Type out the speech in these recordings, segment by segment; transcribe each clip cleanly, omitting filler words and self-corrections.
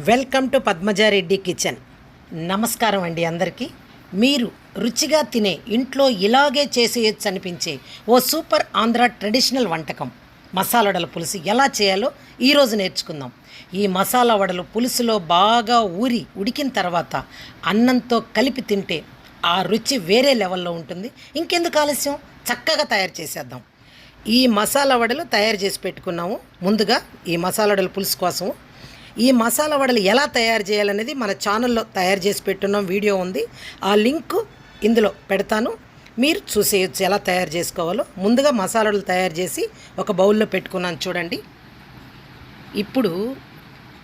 Welcome to Padmaja Reddy kitchen. నమస్కారం అండి అందరికీ. మీరు రుచిగా తినే ఇంట్లో ఇలాగే చేసేయచ్చు అనిపించే ఓ సూపర్ ఆంధ్ర ట్రెడిషనల్ వంటకం మసాలా వడల పులుసు ఎలా చేయాలో ఈరోజు నేర్చుకుందాం. ఈ మసాలా వడలు పులుసులో బాగా ఊరి ఉడికిన తర్వాత అన్నంతో కలిపి తింటే ఆ రుచి వేరే లెవెల్లో ఉంటుంది. ఇంకెందుకు ఆలస్యం, చక్కగా తయారు చేసేద్దాం. ఈ మసాలా వడలు తయారు చేసి పెట్టుకున్నాము. ముందుగా ఈ మసాలా వడల పులుసు కోసం ఈ మసాలా వడలు ఎలా తయారు చేయాలనేది మన ఛానల్లో తయారు చేసి పెట్టున్నాం, వీడియో ఉంది. ఆ లింకు ఇందులో పెడతాను, మీరు చూసేయచ్చు ఎలా తయారు చేసుకోవాలో. ముందుగా మసాలా వడలు తయారు చేసి ఒక బౌల్లో పెట్టుకున్నాను చూడండి. ఇప్పుడు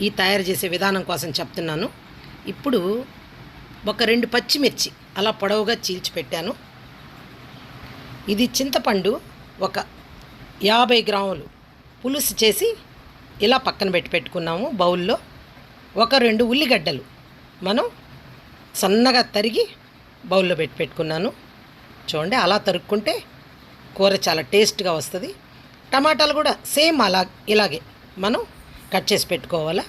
ఈ తయారు చేసే విధానం కోసం చెప్తున్నాను. ఇప్పుడు ఒక 2 పచ్చిమిర్చి అలా పొడవుగా చీల్చి పెట్టాను. ఇది చింతపండు ఒక 50 గ్రాములు పులుసు చేసి ఇలా పక్కన పెట్టుకున్నాము బౌల్లో. ఒక 2 ఉల్లిగడ్డలు మనం సన్నగా తరిగి బౌల్లో పెట్టుకున్నాను చూడండి. అలా తరుక్కుంటే కూర చాలా టేస్ట్గా వస్తుంది. టమాటాలు కూడా సేమ్ ఇలాగే మనం కట్ చేసి పెట్టుకోవాలా.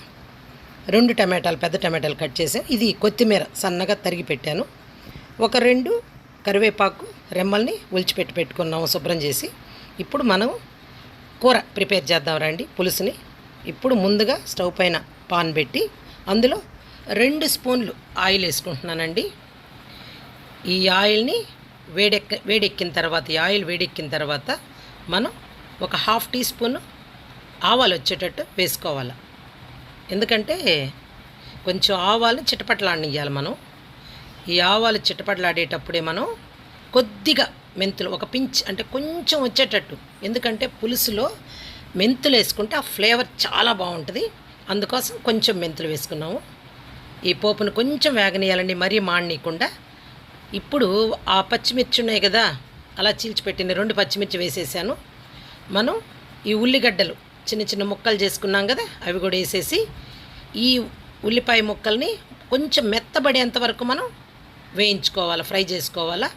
2 టమాటాలు, పెద్ద టమాటాలు కట్ చేసాం. ఇది కొత్తిమీర సన్నగా తరిగి పెట్టాను. ఒక 2 కరివేపాకు రెమ్మల్ని పెట్టుకున్నాము శుభ్రం చేసి. ఇప్పుడు మనం కూర ప్రిపేర్ చేద్దాం రండి, పులుసుని. ఇప్పుడు ముందుగా స్టవ్ పైన పాన్ పెట్టి అందులో 2 స్పూన్లు ఆయిల్ వేసుకుంటున్నానండి. ఈ ఆయిల్ని వేడెక్కిన తర్వాత, ఈ ఆయిల్ వేడెక్కిన తర్వాత మనం ఒక 1/2 టీ స్పూన్ ఆవాలు వచ్చేటట్టు వేసుకోవాలి. ఎందుకంటే కొంచెం ఆవాలు చిటపటలాడనియాలి మనం. ఈ ఆవాలు చిటపటలాడేటప్పుడే మనం కొద్దిగా మెంతులు, ఒక పించ్ అంటే కొంచెం వచ్చేటట్టు, ఎందుకంటే పులుసులో మెంతులు వేసుకుంటే ఆ ఫ్లేవర్ చాలా బాగుంటుంది. అందుకోసం కొంచెం మెంతులు వేసుకున్నాము. ఈ పోపును కొంచెం వేగనీయాలండి, మరీ మాడనీయకుండా. ఇప్పుడు ఆ పచ్చిమిర్చి ఉన్నాయి కదా, అలా చీల్చిపెట్టిన 2 పచ్చిమిర్చి వేసేసాను. మనం ఈ ఉల్లిగడ్డలు చిన్న చిన్న ముక్కలు చేసుకున్నాం కదా, అవి కూడా వేసేసి ఈ ఉల్లిపాయ ముక్కల్ని కొంచెం మెత్తబడేంత వరకు మనం వేయించుకోవాలి, ఫ్రై చేసుకోవాలా.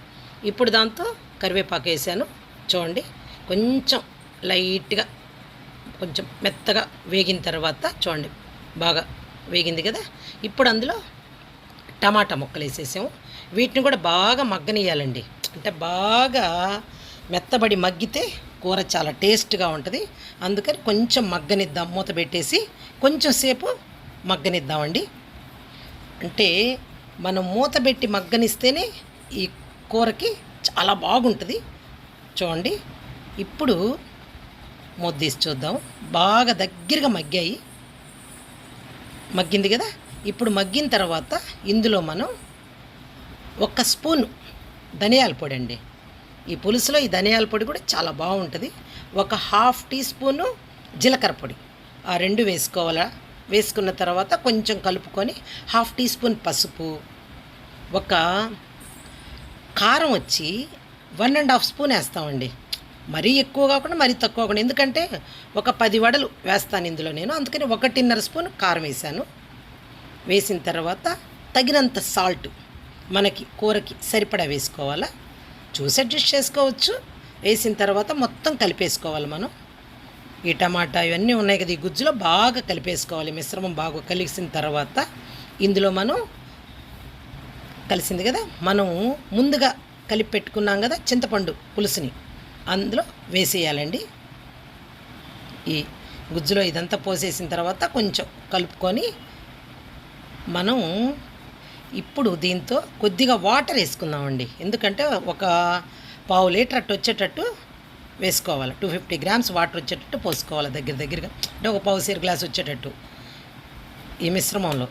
ఇప్పుడు దాంతో కరివేపాకు వేసాను చూడండి. కొంచెం లైట్గా కొంచెం మెత్తగా వేగిన తర్వాత చూడండి, బాగా వేగింది కదా. ఇప్పుడు అందులో టమాటా ముక్కలు వేసేసాము. వీటిని కూడా బాగా మగ్గనియాలండి. అంటే బాగా మెత్తబడి మగ్గితే కూర చాలా టేస్ట్గా ఉంటుంది. అందుకని కొంచెం మగ్గనిద్దాం, మూత పెట్టేసి కొంచెం సేపు మగ్గనిద్దామండి. అంటే మనం మూత పెట్టి మగ్గనిస్తేనే ఈ కూరకి చాలా బాగుంటుంది చూడండి. ఇప్పుడు మూత చూద్దాం. బాగా దగ్గరగా మగ్గింది కదా. ఇప్పుడు మగ్గిన తర్వాత ఇందులో మనం 1 స్పూను ధనియాల పొడి అండి. ఈ పులుసులో ఈ ధనియాల పొడి కూడా చాలా బాగుంటుంది. ఒక 1/2 టీ స్పూను జీలకర్ర పొడి, ఆ 2 వేసుకోవాలా. వేసుకున్న తర్వాత కొంచెం కలుపుకొని 1/2 టీ స్పూన్ పసుపు, ఒక కారం వచ్చి 1.5 స్పూన్ వేస్తామండి. మరీ ఎక్కువ కాకుండా మరీ తక్కువ కాకుండా, ఎందుకంటే ఒక 10 వడలు వేస్తాను ఇందులో నేను, అందుకని 1.5 స్పూన్ కారం వేసాను. వేసిన తర్వాత తగినంత సాల్ట్ మనకి కూరకి సరిపడా వేసుకోవాలా. చూసి అడ్జస్ట్ చేసుకోవచ్చు. వేసిన తర్వాత మొత్తం కలిపేసుకోవాలి మనం. ఈ టమాటా ఇవన్నీ ఉన్నాయి కదా, ఈ గుజ్జులో బాగా కలిపేసుకోవాలి. మిశ్రమం బాగా కలిసిన తర్వాత ఇందులో మనం కలిసింది కదా, మనం ముందుగా కలిపి పెట్టుకున్నాం కదా చింతపండు పులుసుని, అందులో వేసేయాలండి. ఈ గుజ్జులో ఇదంతా పోసేసిన తర్వాత కొంచెం కలుపుకొని మనం ఇప్పుడు దీంతో కొద్దిగా వాటర్ వేసుకుందామండి. ఎందుకంటే ఒక 1/2 లీటర్ అట్టు వచ్చేటట్టు వేసుకోవాలి. 250 గ్రామ్స్ వాటర్ వచ్చేటట్టు పోసుకోవాలి దగ్గరగా. అంటే ఒక 1/4 గ్లాస్ వచ్చేటట్టు ఈ మిశ్రమంలో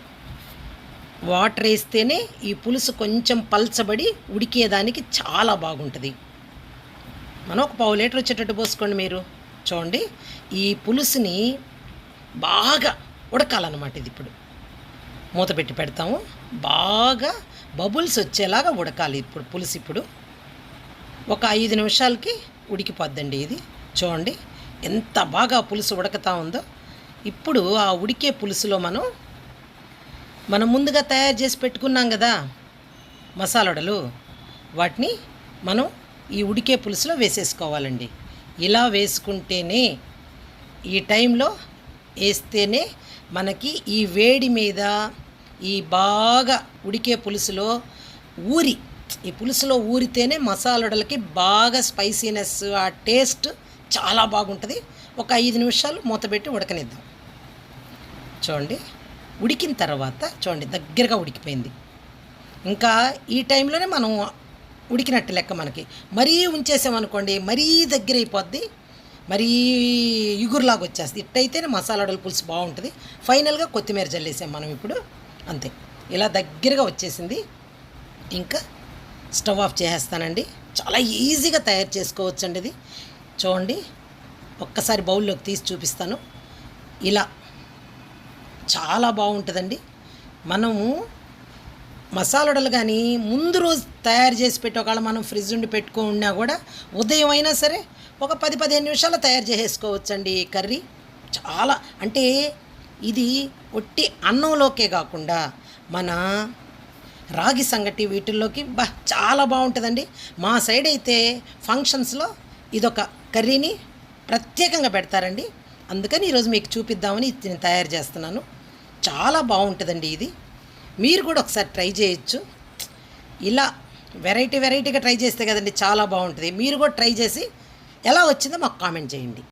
వాటర్ వేస్తేనే ఈ పులుసు కొంచెం పల్చబడి ఉడికేదానికి చాలా బాగుంటుంది. మనం ఒక 1/2 లీటర్ వచ్చేటట్టు పోసుకోండి మీరు. చూడండి, ఈ పులుసుని బాగా ఉడకాలన్నమాట. ఇది ఇప్పుడు మూత పెట్టి పెడతాము. బాగా బబుల్స్ వచ్చేలాగా ఉడకాలి ఇప్పుడు పులుసు. ఇప్పుడు ఒక 5 నిమిషాలకి ఉడికిపోద్దండి ఇది. చూడండి ఎంత బాగా పులుసు ఉడకతా ఉందో. ఇప్పుడు ఆ ఉడికే పులుసులో మనం ముందుగా తయారు చేసి పెట్టుకున్నాం కదా మసాలా వడలు, వాటిని మనం ఈ ఉడికే పులుసులో వేసేసుకోవాలండి. ఇలా వేసుకుంటేనే ఈ టైంలో వేస్తేనే మనకి ఈ వేడి మీద ఈ బాగా ఉడికే పులుసులో ఈ పులుసులో ఊరితేనే మసాలాలకి బాగా స్పైసీనెస్, ఆ టేస్ట్ చాలా బాగుంటుంది. ఒక 5 నిమిషాలు మూతపెట్టి ఉడకనిద్దాం. చూడండి, ఉడికిన తర్వాత చూడండి దగ్గరగా ఉడికిపోయింది. ఇంకా ఈ టైంలోనే మనం ఉడికినట్టు లెక్క. మనకి మరీ ఉంచేసామనుకోండి మరీ దగ్గర అయిపోద్ది, మరీ ఇగురులాగా వచ్చేస్తుంది. ఇట్టయితేనే మసాలాడల పులుసు బాగుంటుంది. ఫైనల్గా కొత్తిమీర జల్లేసాం మనం ఇప్పుడు. అంతే, ఇలా దగ్గరగా వచ్చేసింది. ఇంకా స్టవ్ ఆఫ్ చేసేస్తానండి. చాలా ఈజీగా తయారు చేసుకోవచ్చండి ఇది. చూడండి, ఒక్కసారి బౌల్లోకి తీసి చూపిస్తాను. ఇలా చాలా బాగుంటుందండి. మనము మసాలాడలు కానీ ముందు రోజు తయారు చేసి పెట్టి ఒకవేళ మనం ఫ్రిడ్జ్ ఉండి పెట్టుకున్నా కూడా ఉదయం అయినా సరే ఒక 10-15 నిమిషాలు తయారు చేసేసుకోవచ్చండి ఈ కర్రీ. చాలా అంటే ఇది ఒట్టి అన్నంలోకే కాకుండా మన రాగి సంగటి వీటిల్లోకి చాలా బాగుంటుందండి. మా సైడ్ అయితే ఫంక్షన్స్లో ఇదొక కర్రీని ప్రత్యేకంగా పెడతారండి. అందుకని ఈరోజు మీకు చూపిద్దామని నేను తయారు చేస్తున్నాను. చాలా బాగుంటుందండి ఇది. మీరు కూడా ఒకసారి ట్రై చేయొచ్చు. ఇలా వెరైటీగా ట్రై చేస్తే కదండి చాలా బాగుంటుంది. మీరు కూడా ట్రై చేసి ఎలా వచ్చిందో మాకు కామెంట్ చేయండి.